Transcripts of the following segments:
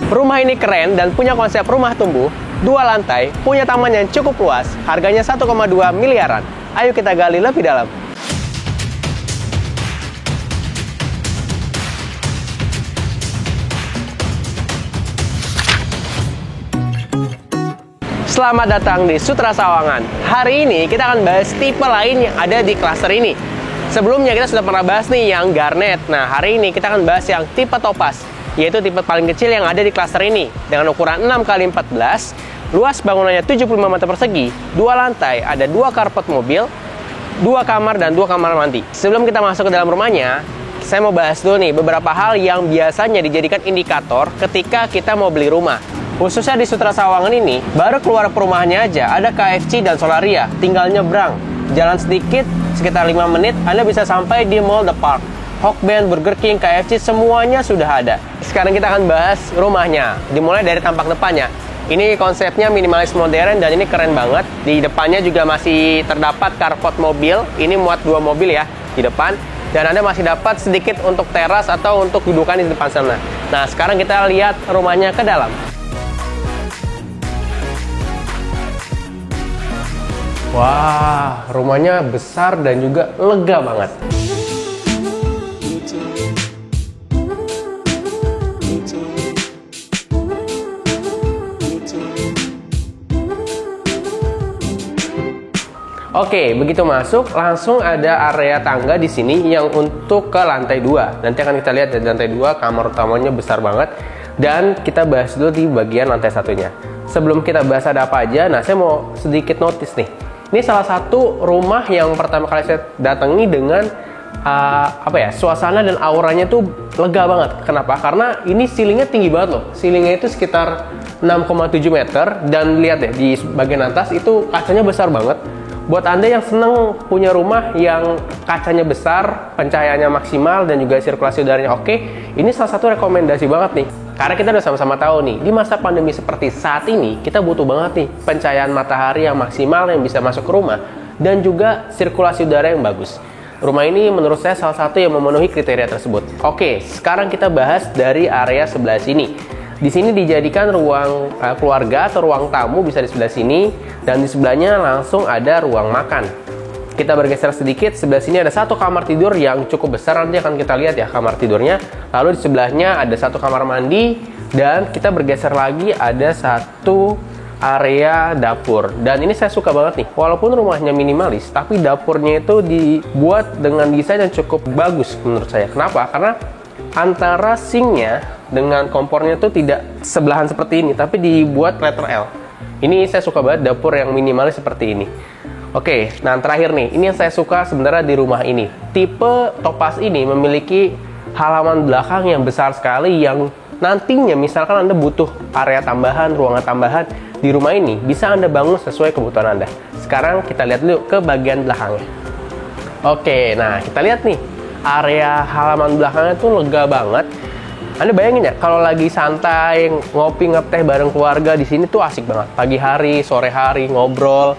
Rumah ini keren dan punya konsep rumah tumbuh, 2 lantai, punya taman yang cukup luas, harganya 1,2 miliaran. Ayo kita gali lebih dalam. Selamat datang di Sutra Sawangan. Hari ini kita akan bahas tipe lain yang ada di klaster ini. Sebelumnya kita sudah pernah bahas nih yang garnet. Nah, hari ini kita akan bahas yang tipe topaz, yaitu tipe paling kecil yang ada di klaster ini. Dengan ukuran 6x14, luas bangunannya 75 meter persegi, 2 lantai, ada 2 karpet mobil, 2 kamar dan 2 kamar mandi. Sebelum kita masuk ke dalam rumahnya, saya mau bahas dulu nih beberapa hal yang biasanya dijadikan indikator ketika kita mau beli rumah. Khususnya di Sutra Sawangan ini, baru keluar perumahannya aja ada KFC dan Solaria, tinggal nyebrang. Jalan sedikit, sekitar 5 menit, Anda bisa sampai di Mall The Park. Hokben, Burger King, KFC, semuanya sudah ada. Sekarang kita akan bahas rumahnya. Dimulai dari tampak depannya. Ini konsepnya minimalis modern dan ini keren banget. Di depannya juga masih terdapat carport mobil. Ini muat 2 mobil ya di depan. Dan Anda masih dapat sedikit untuk teras atau untuk dudukan di depan sana. Nah, sekarang kita lihat rumahnya ke dalam. Wah, rumahnya besar dan juga lega banget. Oke, begitu masuk langsung ada area tangga di sini yang untuk ke lantai 2. Nanti akan kita lihat di lantai 2 kamar utamanya besar banget. Dan kita bahas dulu di bagian lantai satunya. Sebelum kita bahas ada apa aja, nah saya mau sedikit notice nih. Ini salah satu rumah yang pertama kali saya datangi dengan suasana dan auranya tuh lega banget. Kenapa? Karena ini ceilingnya tinggi banget loh. Ceilingnya itu sekitar 6,7 meter dan lihat deh di bagian atas itu kacanya besar banget. Buat Anda yang seneng punya rumah yang kacanya besar, pencahayaannya maksimal dan juga sirkulasi udaranya oke, ini salah satu rekomendasi banget nih. Karena kita udah sama-sama tahu nih, di masa pandemi seperti saat ini, kita butuh banget nih pencahayaan matahari yang maksimal yang bisa masuk ke rumah dan juga sirkulasi udara yang bagus. Rumah ini menurut saya salah satu yang memenuhi kriteria tersebut. Oke, sekarang kita bahas dari area sebelah sini. Di sini dijadikan ruang keluarga atau ruang tamu bisa di sebelah sini dan di sebelahnya langsung ada ruang makan. Kita bergeser sedikit, sebelah sini ada 1 kamar tidur yang cukup besar, nanti akan kita lihat ya kamar tidurnya. Lalu di sebelahnya ada 1 kamar mandi dan kita bergeser lagi ada 1 area dapur. Dan ini saya suka banget nih, walaupun rumahnya minimalis, tapi dapurnya itu dibuat dengan desain yang cukup bagus menurut saya. Kenapa? Karena antara sinknya dengan kompornya itu tidak sebelahan seperti ini, tapi dibuat letter L. Ini saya suka banget dapur yang minimalis seperti ini. Oke, nah terakhir nih, ini yang saya suka sebenarnya di rumah ini. Tipe topaz ini memiliki halaman belakang yang besar sekali yang nantinya misalkan Anda butuh area tambahan, ruangan tambahan di rumah ini, bisa Anda bangun sesuai kebutuhan Anda. Sekarang kita lihat dulu ke bagian belakangnya. Oke, nah kita lihat nih, area halaman belakangnya tuh lega banget. Anda bayangin ya, kalau lagi santai, ngopi, ngeteh bareng keluarga di sini tuh asik banget. Pagi hari, sore hari, ngobrol.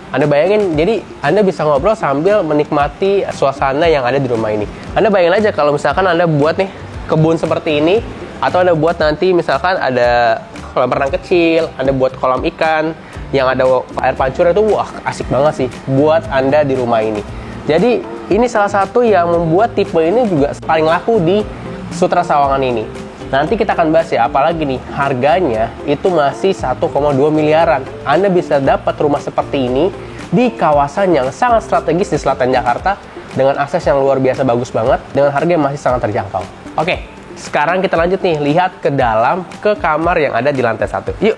Anda bayangin, jadi Anda bisa ngobrol sambil menikmati suasana yang ada di rumah ini. Anda bayangin aja kalau misalkan Anda buat nih kebun seperti ini, atau Anda buat nanti misalkan ada kolam renang kecil, Anda buat kolam ikan yang ada air pancur itu, wah asik banget sih buat Anda di rumah ini. Jadi ini salah satu yang membuat tipe ini juga paling laku di Sutra Sawangan ini. Nanti kita akan bahas ya, apalagi nih harganya itu masih 1,2 miliaran. Anda bisa dapat rumah seperti ini di kawasan yang sangat strategis di selatan Jakarta dengan akses yang luar biasa bagus banget dengan harga yang masih sangat terjangkau. Oke, sekarang kita lanjut nih, lihat ke dalam ke kamar yang ada di lantai 1. Yuk.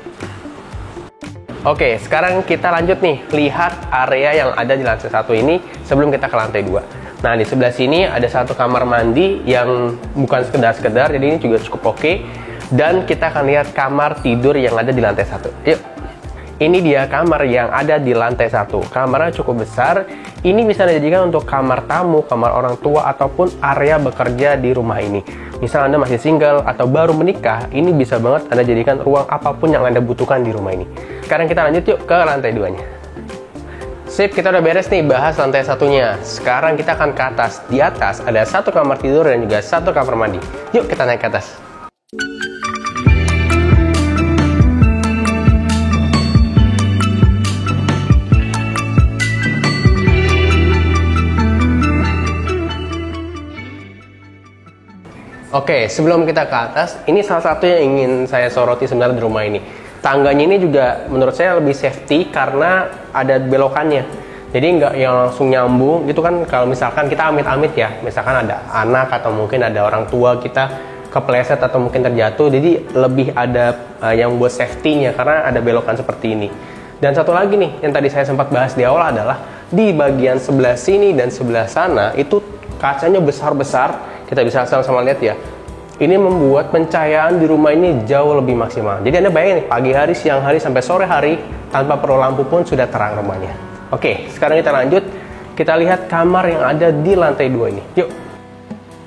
Oke, sekarang kita lanjut nih, lihat area yang ada di lantai 1 ini sebelum kita ke lantai 2. Nah, di sebelah sini ada 1 kamar mandi yang bukan sekedar-sekedar, jadi ini juga cukup oke. Dan kita akan lihat kamar tidur yang ada di lantai 1. Yuk. Ini dia kamar yang ada di lantai 1. Kamarnya cukup besar. Ini bisa dijadikan untuk kamar tamu, kamar orang tua, ataupun area bekerja di rumah ini. Misal Anda masih single atau baru menikah, ini bisa banget Anda jadikan ruang apapun yang Anda butuhkan di rumah ini. Sekarang kita lanjut yuk ke lantai 2-nya. Sip, kita udah beres nih bahas lantai 1-nya. Sekarang kita akan ke atas. Di atas ada 1 kamar tidur dan juga 1 kamar mandi. Yuk kita naik ke atas. Oke, sebelum kita ke atas, ini salah satu yang ingin saya soroti sebenarnya di rumah ini. Tangganya ini juga menurut saya lebih safety karena ada belokannya. Jadi nggak yang langsung nyambung gitu kan. Kalau misalkan kita amit-amit ya, misalkan ada anak atau mungkin ada orang tua kita kepleset atau mungkin terjatuh, jadi lebih ada yang buat safety-nya karena ada belokan seperti ini. Dan satu lagi nih, yang tadi saya sempat bahas di awal adalah di bagian sebelah sini dan sebelah sana itu kacanya besar-besar. Kita bisa sama-sama lihat ya. Ini membuat pencahayaan di rumah ini jauh lebih maksimal. Jadi Anda bayangin nih, pagi hari, siang hari, sampai sore hari, tanpa perlu lampu pun sudah terang rumahnya. Oke, sekarang kita lanjut. Kita lihat kamar yang ada di lantai 2 ini. Yuk.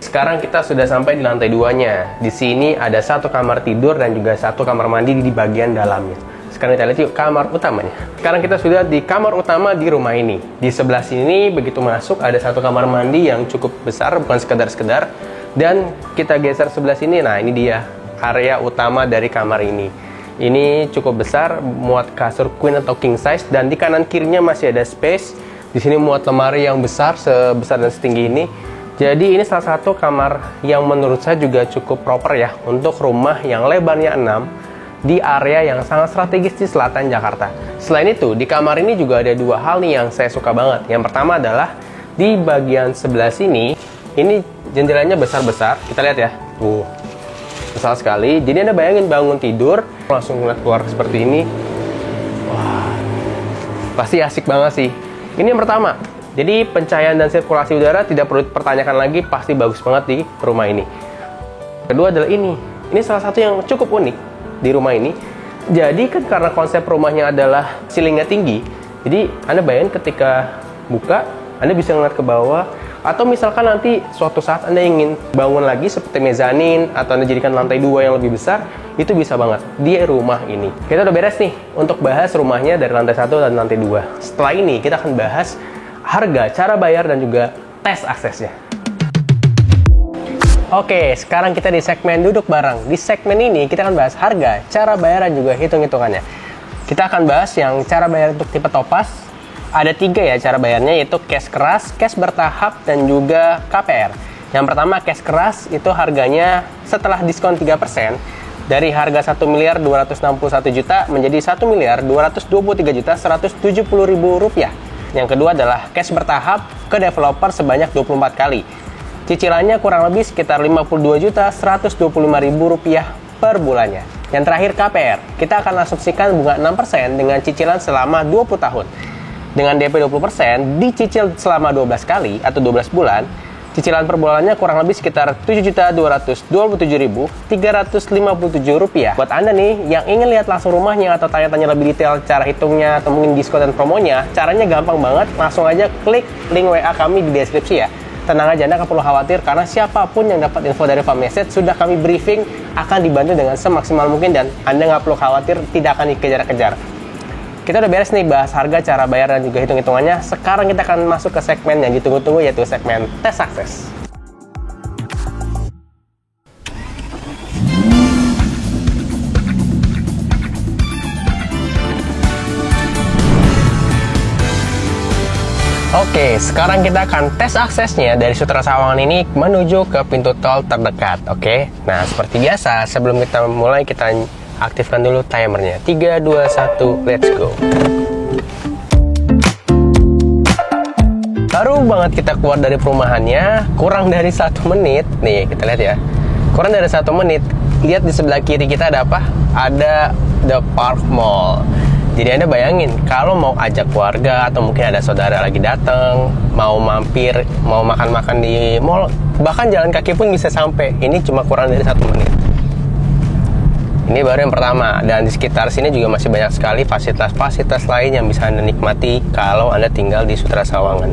Sekarang kita sudah sampai di lantai 2-nya. Di sini ada satu kamar tidur dan juga satu kamar mandi di bagian dalamnya. Sekarang kita lihat yuk kamar utamanya. Sekarang kita sudah di kamar utama di rumah ini. Di sebelah sini begitu masuk ada satu kamar mandi yang cukup besar, bukan sekedar-sekedar. Dan kita geser sebelah sini, nah ini dia area utama dari kamar ini. Ini cukup besar, muat kasur queen atau king size, dan di kanan kirinya masih ada space. Di sini muat lemari yang besar, sebesar dan setinggi ini. Jadi ini salah satu kamar yang menurut saya juga cukup proper ya untuk rumah yang lebarnya 6 di area yang sangat strategis di selatan Jakarta. Selain itu, di kamar ini juga ada dua hal nih yang saya suka banget. Yang pertama adalah di bagian sebelah sini, ini jendelanya besar-besar. Kita lihat ya, tuh besar sekali. Jadi Anda bayangin bangun tidur langsung ngeliat keluar seperti ini. Wah, pasti asik banget sih. Ini yang pertama. Jadi pencahayaan dan sirkulasi udara tidak perlu dipertanyakan lagi, pasti bagus banget di rumah ini. Kedua adalah ini salah satu yang cukup unik di rumah ini. Jadi kan karena konsep rumahnya adalah ceilingnya tinggi, jadi Anda bayangin ketika buka, Anda bisa ngeliat ke bawah. Atau misalkan nanti suatu saat Anda ingin bangun lagi seperti mezanin atau Anda jadikan lantai 2 yang lebih besar, itu bisa banget di rumah ini. Kita udah beres nih untuk bahas rumahnya dari lantai 1 dan lantai 2. Setelah ini kita akan bahas harga, cara bayar, dan juga tes aksesnya. Oke, sekarang kita di segmen duduk bareng. Di segmen ini kita akan bahas harga, cara bayar, dan juga hitung-hitungannya. Kita akan bahas yang cara bayar untuk tipe Topaz. Ada 3 ya cara bayarnya, yaitu cash keras, cash bertahap, dan juga KPR. Yang pertama cash keras itu harganya setelah diskon 3% dari harga 1.261 juta menjadi 1.223.170.000 rupiah. Yang kedua adalah cash bertahap ke developer sebanyak 24 kali. Cicilannya kurang lebih sekitar 52.125.000 rupiah per bulannya. Yang terakhir KPR, kita akan asumsikan bunga 6% dengan cicilan selama 20 tahun. Dengan DP 20% dicicil selama 12 kali atau 12 bulan, cicilan per bulannya kurang lebih sekitar 7.227.357 rupiah. Buat Anda nih yang ingin lihat langsung rumahnya atau tanya-tanya lebih detail cara hitungnya atau mungkin diskon dan promonya, caranya gampang banget. Langsung aja klik link WA kami di deskripsi ya. Tenang aja, Anda nggak perlu khawatir karena siapapun yang dapat info dari Pak Message sudah kami briefing, akan dibantu dengan semaksimal mungkin dan Anda nggak perlu khawatir tidak akan dikejar-kejar. Kita udah beres nih bahas harga, cara bayar, dan juga hitung-hitungannya. Sekarang kita akan masuk ke segmen yang ditunggu-tunggu, yaitu segmen tes akses. Oke, sekarang kita akan tes aksesnya dari Sutra Sawangan ini menuju ke pintu tol terdekat. Oke, nah seperti biasa sebelum kita mulai kita aktifkan dulu timernya. 3, 2, 1, let's go. Baru banget kita keluar dari perumahannya, kurang dari 1 menit. Nih, kita lihat ya. Kurang dari 1 menit. Lihat di sebelah kiri kita ada apa? Ada The Park Mall. Jadi Anda bayangin, kalau mau ajak keluarga atau mungkin ada saudara lagi datang, mau mampir, mau makan-makan di mall, bahkan jalan kaki pun bisa sampai. Ini cuma kurang dari 1 menit. Ini baru yang pertama, dan di sekitar sini juga masih banyak sekali fasilitas-fasilitas lain yang bisa Anda nikmati kalau Anda tinggal di Sutra Sawangan.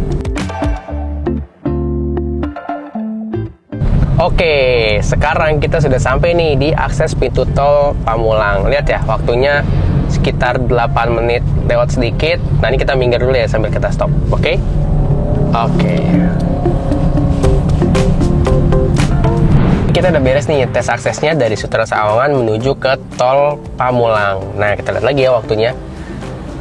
Oke, sekarang kita sudah sampai nih di akses pintu tol Pamulang. Lihat ya, waktunya sekitar 8 menit lewat sedikit. Nah, ini kita minggir dulu ya sambil kita stop, oke? Oke. Kita udah beres nih tes aksesnya dari Sutra Sawangan menuju ke tol Pamulang. Nah, kita lihat lagi ya waktunya.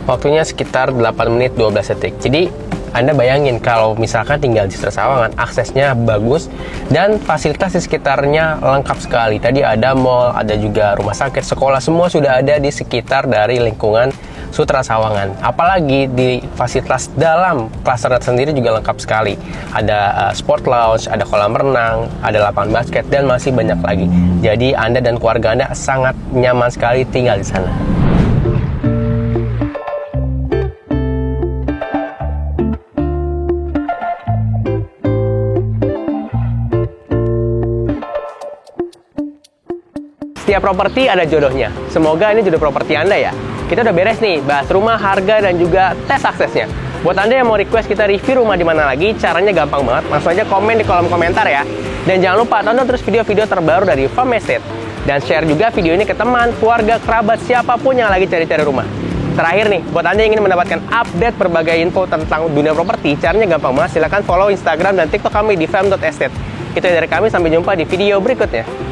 Waktunya sekitar 8 menit 12 detik. Jadi Anda bayangin kalau misalkan tinggal di Sutra Sawangan, aksesnya bagus dan fasilitas di sekitarnya lengkap sekali. Tadi ada mall, ada juga rumah sakit, sekolah, semua sudah ada di sekitar dari lingkungan Sutra Sawangan. Apalagi di fasilitas dalam klaster sendiri juga lengkap sekali. Ada sport lounge, ada kolam renang, ada lapangan basket, dan masih banyak lagi. Jadi Anda dan keluarga Anda sangat nyaman sekali tinggal di sana. Setiap properti ada jodohnya. Semoga ini jodoh properti Anda ya. Kita udah beres nih, bahas rumah, harga, dan juga tes aksesnya. Buat Anda yang mau request kita review rumah di mana lagi, caranya gampang banget. Langsung aja komen di kolom komentar ya. Dan jangan lupa tonton terus video-video terbaru dari Farm Estate. Dan share juga video ini ke teman, keluarga, kerabat, siapapun yang lagi cari-cari rumah. Terakhir nih, buat Anda yang ingin mendapatkan update berbagai info tentang dunia properti, caranya gampang banget. Silahkan follow Instagram dan TikTok kami di farm.estate. Itu dari kami, sampai jumpa di video berikutnya.